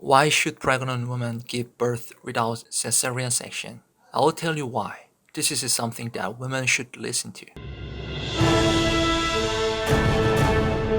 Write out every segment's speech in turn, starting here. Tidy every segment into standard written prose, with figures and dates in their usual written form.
Why should pregnant women give birth without cesarean section? I will tell you why. This is something that women should listen to.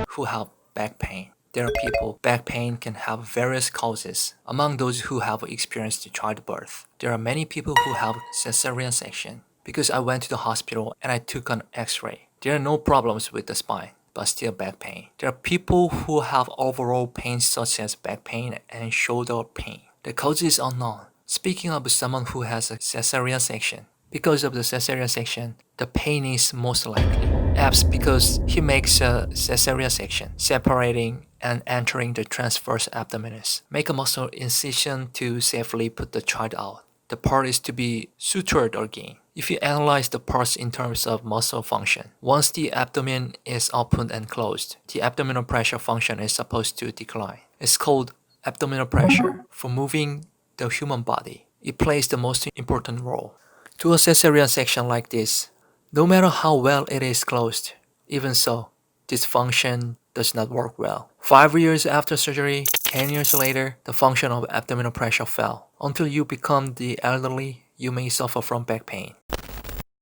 Who have back pain. There are people, back pain can have various causes. Among those who have experienced childbirth, there are many people who have cesarean section. Because I went to the hospital and I took an x-ray. There are no problems with the spine, but still back pain. There are people who have overall pain such as back pain and shoulder pain. The cause is unknown. Speaking of someone who has a cesarean section, because of the cesarean section, the pain is most likely. Perhaps because he makes a cesarean section, separating and entering the transverse abdominis. Make a muscle incision to safely put the child out. The part is to be sutured again. If you analyze the parts in terms of muscle function, once the abdomen is opened and closed, the abdominal pressure function is supposed to decline. It's called abdominal pressure for moving the human body. It plays the most important role. To a cesarean section like this, no matter how well it is closed, even so, this function does not work well. 5 years after surgery, 10 years later, the function of abdominal pressure fell. Until you become the elderly, you may suffer from back pain.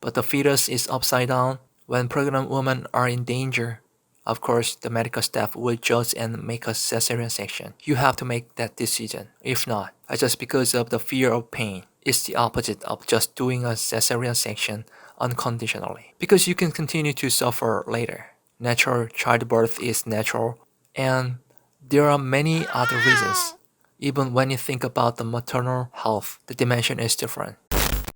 But the fetus is upside down. When pregnant women are in danger, of course, the medical staff will judge and make a cesarean section. You have to make that decision. If not, just because of the fear of pain, it's the opposite of just doing a cesarean section unconditionally. Because you can continue to suffer later. Natural childbirth is natural, and there are many other reasons. Even when you think about the maternal health, the dimension is different.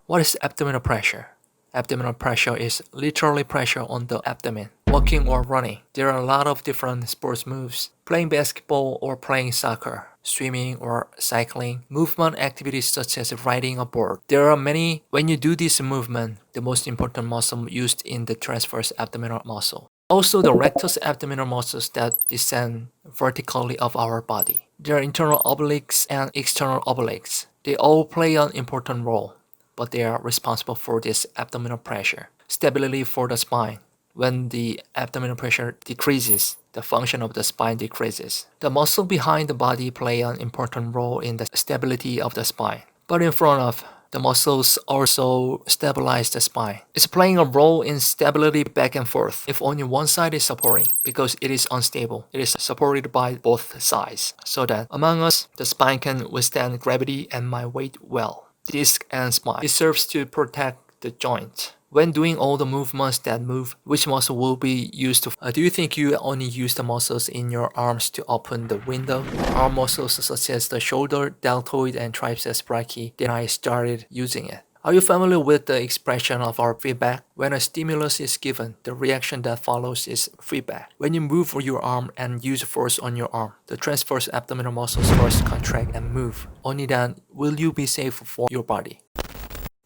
What is abdominal pressure? Abdominal pressure is literally pressure on the abdomen. Walking or running. There are a lot of different sports moves. Playing basketball or playing soccer. Swimming or cycling. Movement activities such as riding a board. There are many. When you do this movement, the most important muscle used in the transverse abdominal muscle. Also the rectus abdominal muscles that descend vertically of our body. There are internal obliques and external obliques. They all play an important role, but they are responsible for this abdominal pressure. Stability for the spine. When the abdominal pressure decreases, the function of the spine decreases. The muscle behind the body play an important role in the stability of the spine. But in front of, the muscles also stabilize the spine. It's playing a role in stability back and forth if only one side is supporting, because it is unstable. It is supported by both sides, so that among us, the spine can withstand gravity and my weight well. Disc and spine. It serves to protect the joint. When doing all the movements that move, which muscle will be used to? Do you think you only use the muscles in your arms to open the window? Arm muscles such as the shoulder, deltoid, and triceps brachii, then I started using it. Are you familiar with the expression of our feedback? When a stimulus is given, the reaction that follows is feedback. When you move your arm and use force on your arm, the transverse abdominal muscles first contract and move. Only then will you be safe for your body.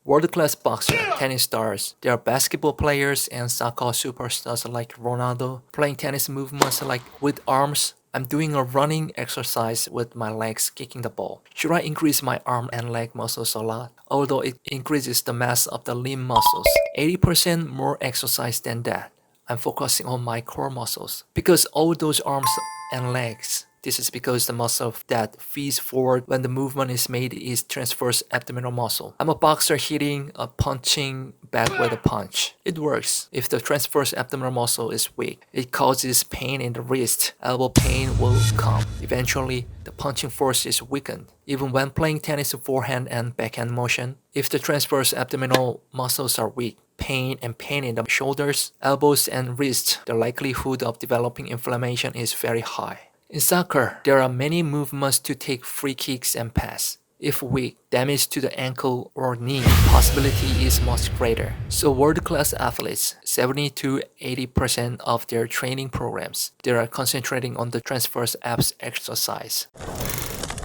World-class boxer, tennis stars. There are basketball players and soccer superstars like Ronaldo, playing tennis movements like with arms. I'm doing a running exercise with my legs kicking the ball. Should I increase my arm and leg muscles a lot? Although it increases the mass of the limb muscles, 80% more exercise than that. I'm focusing on my core muscles. Because all those arms and legs, this is because the muscle that feeds forward when the movement is made is transverse abdominal muscle. I'm a boxer hitting a punching back with a punch. It works. If the transverse abdominal muscle is weak, it causes pain in the wrist. Elbow pain will come. Eventually, the punching force is weakened. Even when playing tennis forehand and backhand motion, if the transverse abdominal muscles are weak, pain in the shoulders, elbows, and wrists, the likelihood of developing inflammation is very high. In soccer, there are many movements to take free kicks and pass. If weak, damage to the ankle or knee possibility is much greater. So world-class athletes, 70 to 80% of their training programs, they are concentrating on the transverse abs exercise.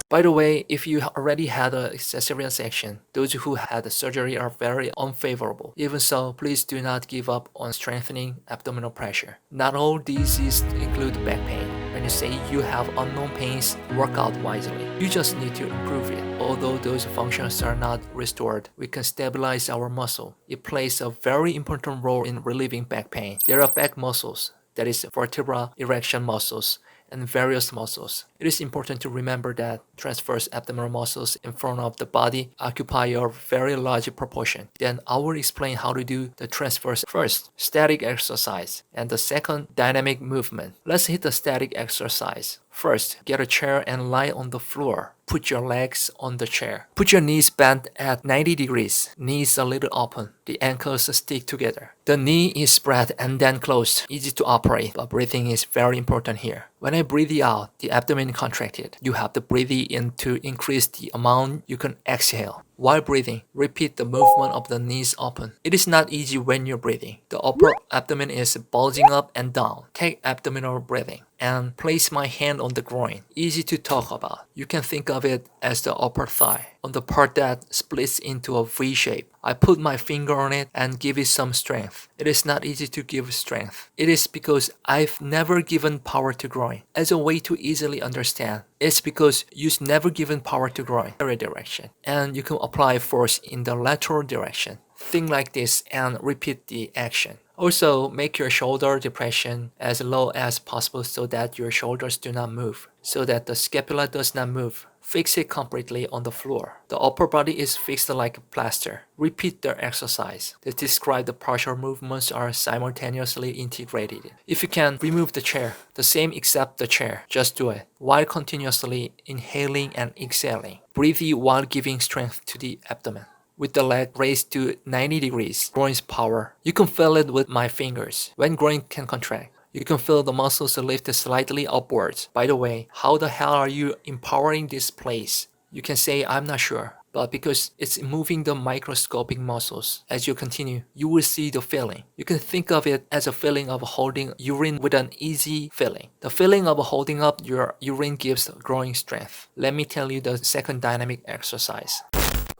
By the way, if you already had a cesarean section, those who had the surgery are very unfavorable. Even so, please do not give up on strengthening abdominal pressure. Not all diseases include back pain. When you say you have unknown pains, work out wisely. You just need to improve it. Although those functions are not restored, we can stabilize our muscle. It plays a very important role in relieving back pain. There are back muscles, that is vertebra erection muscles, and various muscles. It is important to remember that transverse abdominal muscles in front of the body occupy a very large proportion. Then I will explain how to do the transverse first, static exercise, and the second, dynamic movement. Let's hit the static exercise. First, get a chair and lie on the floor. Put your legs on the chair. Put your knees bent at 90 degrees, knees a little open. The ankles stick together. The knee is spread and then closed. Easy to operate, but breathing is very important here. When I breathe out, the abdomen contracted. You have to breathe in to increase the amount you can exhale. While breathing, repeat the movement of the knees open. It is not easy when you're breathing. The upper abdomen is bulging up and down. Take abdominal breathing and place my hand on the groin. Easy to talk about. You can think of it as the upper thigh, on the part that splits into a V shape. I put my finger on it and give it some strength. It is not easy to give strength. It is because I've never given power to groin. As a way to easily understand, it's because you've never given power to groin in every direction, and you can apply force in the lateral direction. Think like this and repeat the action. Also, make your shoulder depression as low as possible so that your shoulders do not move, so that the scapula does not move. Fix it completely on the floor. The upper body is fixed like a plaster. Repeat the exercise. The described partial movements are simultaneously integrated. If you can, remove the chair. The same except the chair. Just do it, while continuously inhaling and exhaling. Breathe while giving strength to the abdomen. With the leg raised to 90 degrees, groin's power. You can feel it with my fingers. When groin can contract, you can feel the muscles lift slightly upwards. By the way, how the hell are you empowering this place? You can say, I'm not sure. But because it's moving the microscopic muscles, as you continue, you will see the feeling. You can think of it as a feeling of holding urine with an easy feeling. The feeling of holding up your urine gives growing strength. Let me tell you the second dynamic exercise.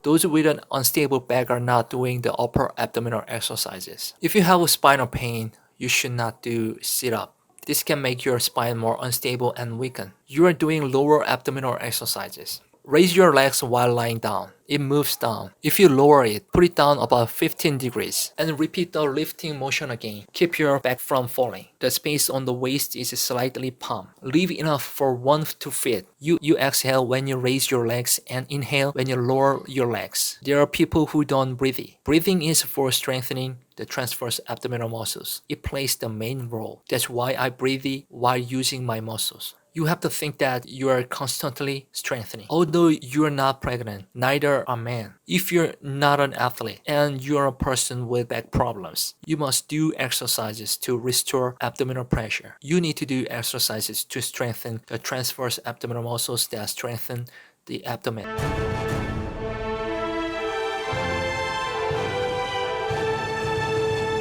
Those with an unstable back are not doing the upper abdominal exercises. If you have a spinal pain, you should not do sit-up. This can make your spine more unstable and weaken. You are doing lower abdominal exercises. Raise your legs while lying down. It moves down. If you lower it, put it down about 15 degrees and repeat the lifting motion again. Keep your back from falling. The space on the waist is slightly palm. Leave enough for one to fit. You exhale when you raise your legs and inhale when you lower your legs. There are people who don't breathe. Breathing is for strengthening the transverse abdominal muscles. It plays the main role. That's why I breathe while using my muscles. You have to think that you are constantly strengthening. Although you are not pregnant, neither are men. If you're not an athlete and you're a person with back problems, you must do exercises to restore abdominal pressure. You need to do exercises to strengthen the transverse abdominal muscles that strengthen the abdomen.